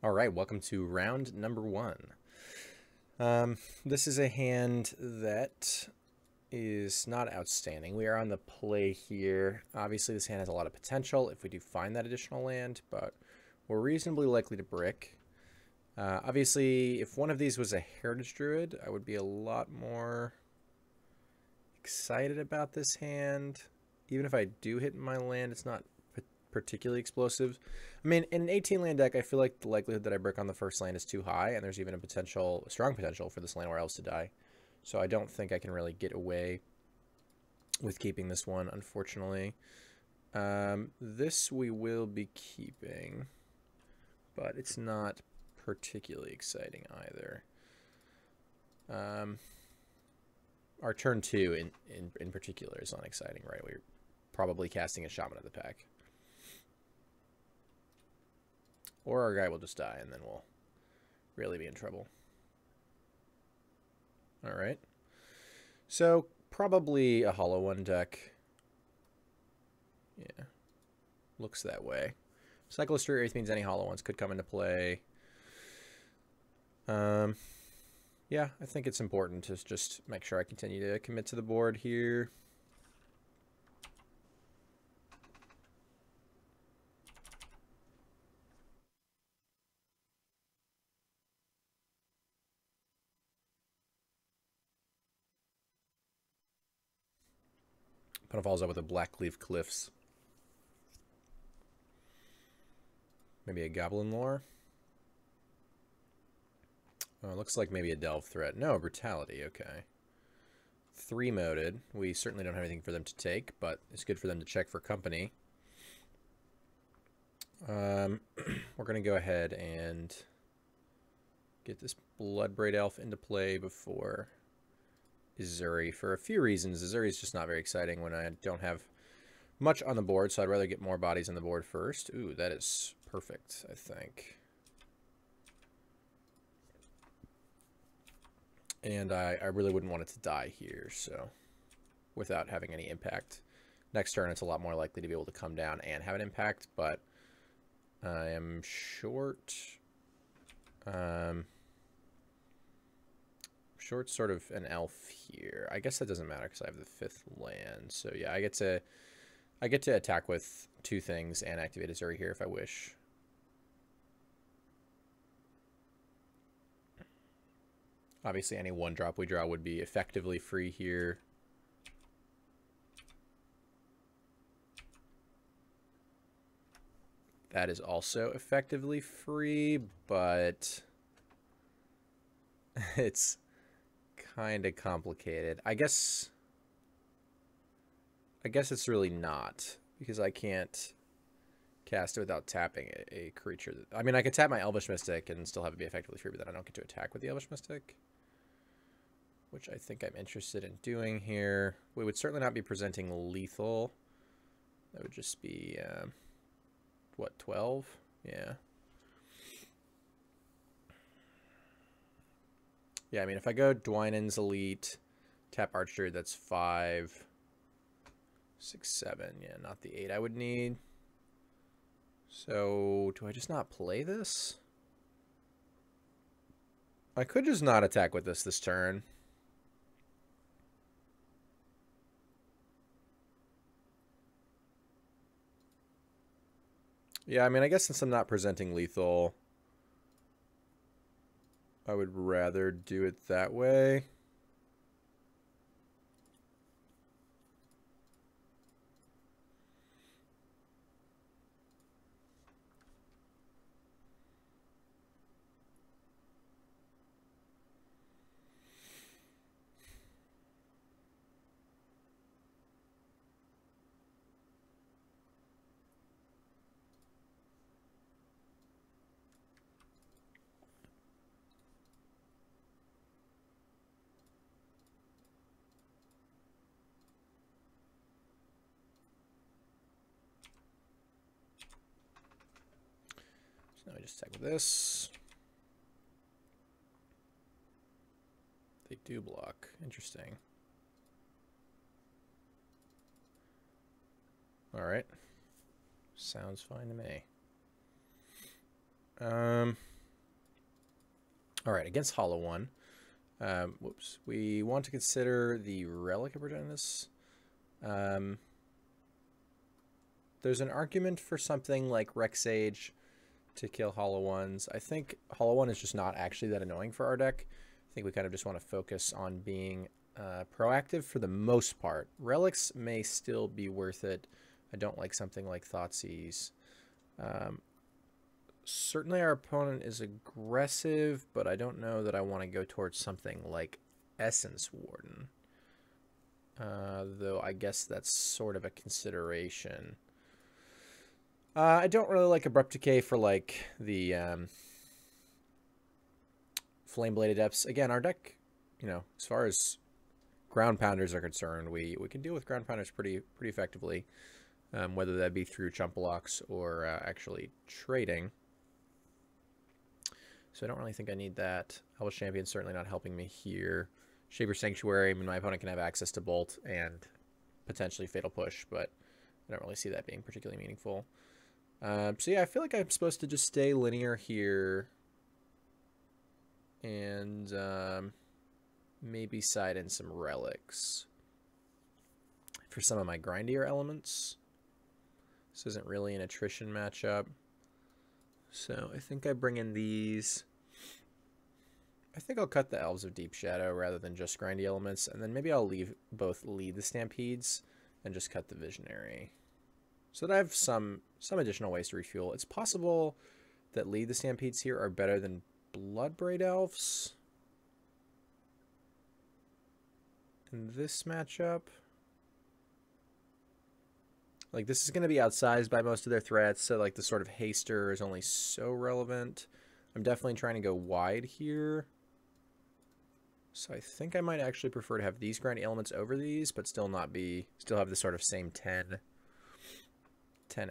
All right, welcome to round number one. This is a hand that is not outstanding. We are on the play here. Obviously, this hand has a lot of potential if we do find that additional land, but we're reasonably likely to brick. Obviously, if one of these was a Heritage Druid, I would be a lot more excited about this hand. Even if I do hit my land, it's not particularly explosive. I mean, in an 18 land deck, I feel like the likelihood that I brick on the first land is too high, and there's even a strong potential for this land or Elves to die. So I don't think I can really get away with keeping this one, unfortunately. This we will be keeping, but it's not particularly exciting either. Our turn 2 in particular is unexciting, right? We're probably casting a Shaman of the Pack. Or our guy will just die, and then we'll really be in trouble. Alright. So, probably a Hollow One deck. Yeah. Looks that way. Cycle of Street Wraith means any Hollow Ones could come into play. Yeah, I think it's important to just make sure I continue to commit to the board here. Opponent follows up with a Blackleaf Cliffs. Maybe a Goblin Lore. Oh, it looks like maybe a Delve Threat. No, Brutality, okay. 3-moded. We certainly don't have anything for them to take, but it's good for them to check for company. We're going to go ahead and get this Bloodbraid Elf into play before Izuri for a few reasons. Izuri is just not very exciting when I don't have much on the board, so I'd rather get more bodies on the board first. Ooh, that is perfect, I think. And I really wouldn't want it to die here, so without having any impact. Next turn, it's a lot more likely to be able to come down and have an impact, but I am short. Short sort of an elf here. I guess that doesn't matter because I have the 5th land. So yeah, I get to attack with 2 things and activate Izuri here if I wish. Obviously, any 1-drop we draw would be effectively free here. That is also effectively free, but it's kind of complicated. I guess it's really not, because I can't cast it without tapping a creature. I mean, I could tap my Elvish Mystic and still have it be effectively free, but then I don't get to attack with the Elvish Mystic, which I think I'm interested in doing here. We would certainly not be presenting lethal. That would just be, what, 12? Yeah. Yeah, I mean, if I go Dwynen's Elite, tap Archer, that's 5, 6, 7. Yeah, not the 8 I would need. So, do I just not play this? I could just not attack with this turn. Yeah, I mean, I guess since I'm not presenting lethal, I would rather do it that way. Now I just attack with this. They do block. Interesting. Alright. Sounds fine to me. All right, against Hollow One. Whoops. We want to consider the Relic of Progenitus. There's an argument for something like Rexage to kill Hollow Ones. I think Hollow One is just not actually that annoying for our deck. I think we kind of just want to focus on being proactive for the most part. Relics may still be worth it. I don't like something like Thoughtseize. Certainly our opponent is aggressive, but I don't know that I want to go towards something like Essence Warden. Though I guess that's sort of a consideration. I don't really like Abrupt Decay for like the Flame-Bladed Depths. Again, our deck, you know, as far as ground pounders are concerned, we can deal with ground pounders pretty effectively, whether that be through Chumpalocks or actually trading. So I don't really think I need that. Elvish Champion's certainly not helping me here. Shaper Sanctuary, I mean, my opponent can have access to Bolt and potentially Fatal Push, but I don't really see that being particularly meaningful. So yeah, I feel like I'm supposed to just stay linear here and maybe side in some relics for some of my grindier elements. This isn't really an attrition matchup. So I think I bring in these. I think I'll cut the Elves of Deep Shadow rather than just grindy elements, and then maybe I'll leave both lead the Stampedes and just cut the Visionary. So that I have some additional ways to refuel. It's possible that lead the Stampedes here are better than Bloodbraid Elves in this matchup. Like, this is going to be outsized by most of their threats, so like the sort of haster is only so relevant. I'm definitely trying to go wide here. So I think I might actually prefer to have these grindy elements over these, but still have the sort of same 10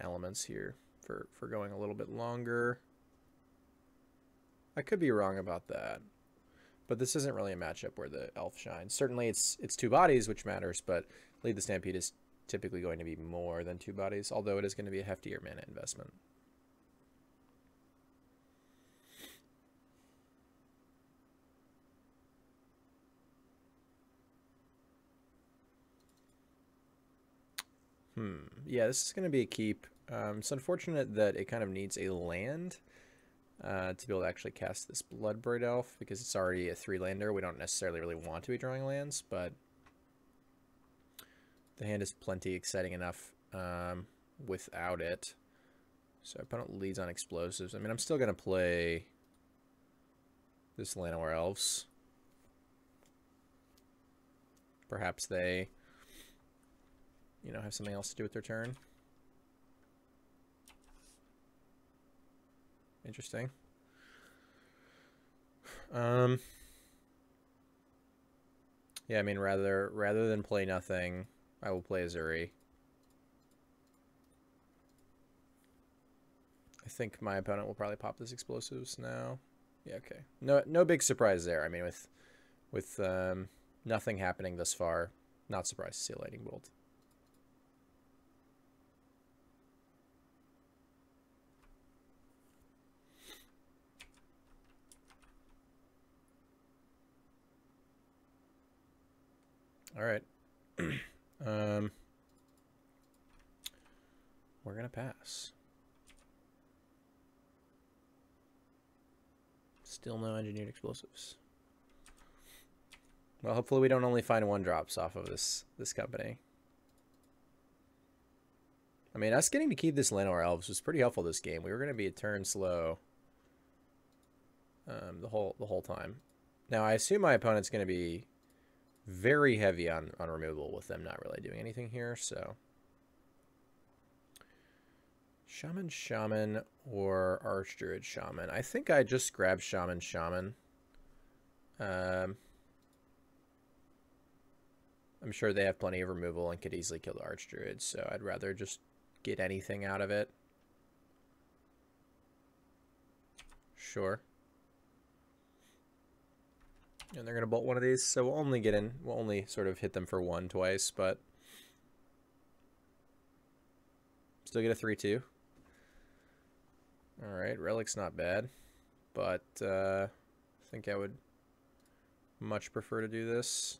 elements here for going a little bit longer. I could be wrong about that, but this isn't really a matchup where the elf shines. Certainly it's two bodies, which matters, but lead the Stampede is typically going to be more than two bodies, although it is going to be a heftier mana investment. Yeah, this is going to be a keep. It's unfortunate that it kind of needs a land to be able to actually cast this Bloodbraid Elf, because it's already a 3-lander. We don't necessarily really want to be drawing lands, but the hand is plenty exciting enough without it. So opponent leads on explosives. I mean, I'm still going to play this Llanowar Elves. Perhaps they, you know, have something else to do with their turn. Interesting. Yeah, I mean, rather than play nothing, I will play Azuri. I think my opponent will probably pop this explosives now. Yeah, okay. No big surprise there. I mean, with nothing happening thus far, not surprised to see a lightning bolt. All right. We're gonna pass. Still no engineered explosives. Well, hopefully we don't only find 1-drops off of this company. I mean, us getting to keep this Llanowar Elves was pretty helpful this game. We were gonna be a turn slow the whole time. Now I assume my opponent's gonna be very heavy on removal with them not really doing anything here, so Shaman or Archdruid Shaman. I think I just grabbed Shaman. I'm sure they have plenty of removal and could easily kill the Archdruid, so I'd rather just get anything out of it. Sure. And they're going to bolt one of these, so we'll only sort of hit them for 1 twice, but still get a 3/2. Alright, Relic's not bad, but I think I would much prefer to do this.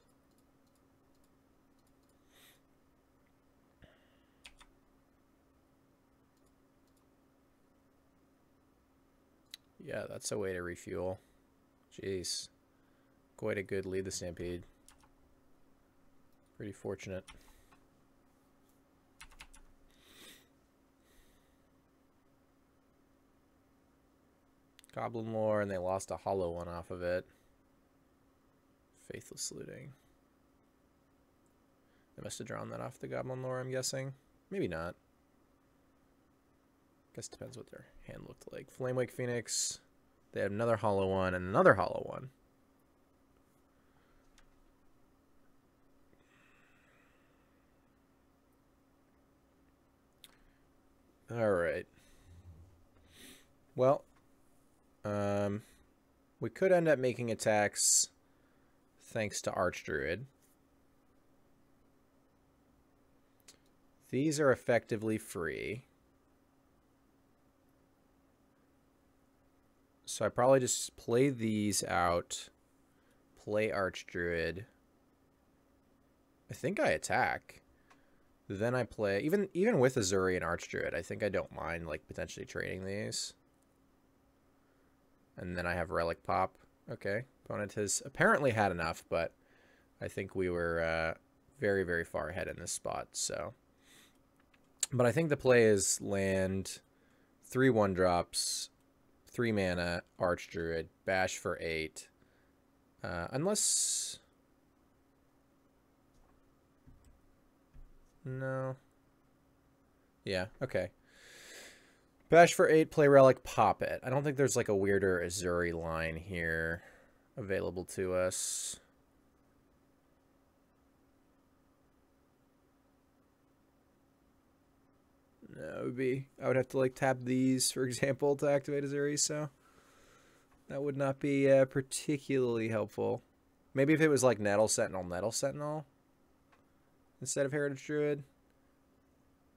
Yeah, that's a way to refuel. Jeez. Quite a good lead, the Stampede. Pretty fortunate. Goblin Lore, and they lost a hollow one off of it. Faithless Looting. They must have drawn that off the Goblin Lore, I'm guessing. Maybe not. Guess it depends what their hand looked like. Flamewake Phoenix. They had another hollow one and another hollow one. All right. Well, we could end up making attacks thanks to Archdruid. These are effectively free. So I probably just play these out, play Archdruid. I think I attack. Then I play, even with Azuri and Archdruid, I think I don't mind like potentially trading these. And then I have Relic Pop. Okay, opponent has apparently had enough, but I think we were very, very far ahead in this spot. So, but I think the play is land 3 1-drops, 3 mana, Archdruid, bash for 8. Unless... No. Yeah, okay. Bash for 8, play Relic, pop it. I don't think there's like a weirder Azuri line here available to us. No, it would be... I would have to like tap these, for example, to activate Azuri, so... That would not be particularly helpful. Maybe if it was like Nettle Sentinel instead of Heritage Druid.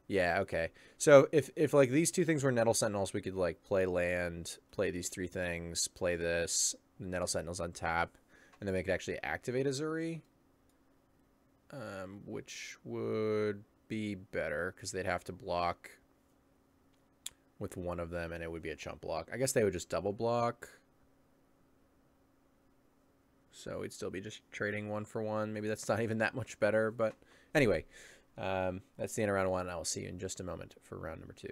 Yeah, okay. So if like these two things were Nettle Sentinels, we could like play land, play these 3 things, play this, Nettle Sentinels on tap, and then we could actually activate Azuri, which would be better because they'd have to block with one of them, and it would be a chump block. I guess they would just double block. So we'd still be just trading 1 for 1. Maybe that's not even that much better, but anyway, that's the end of round 1. I will see you in just a moment for round number 2.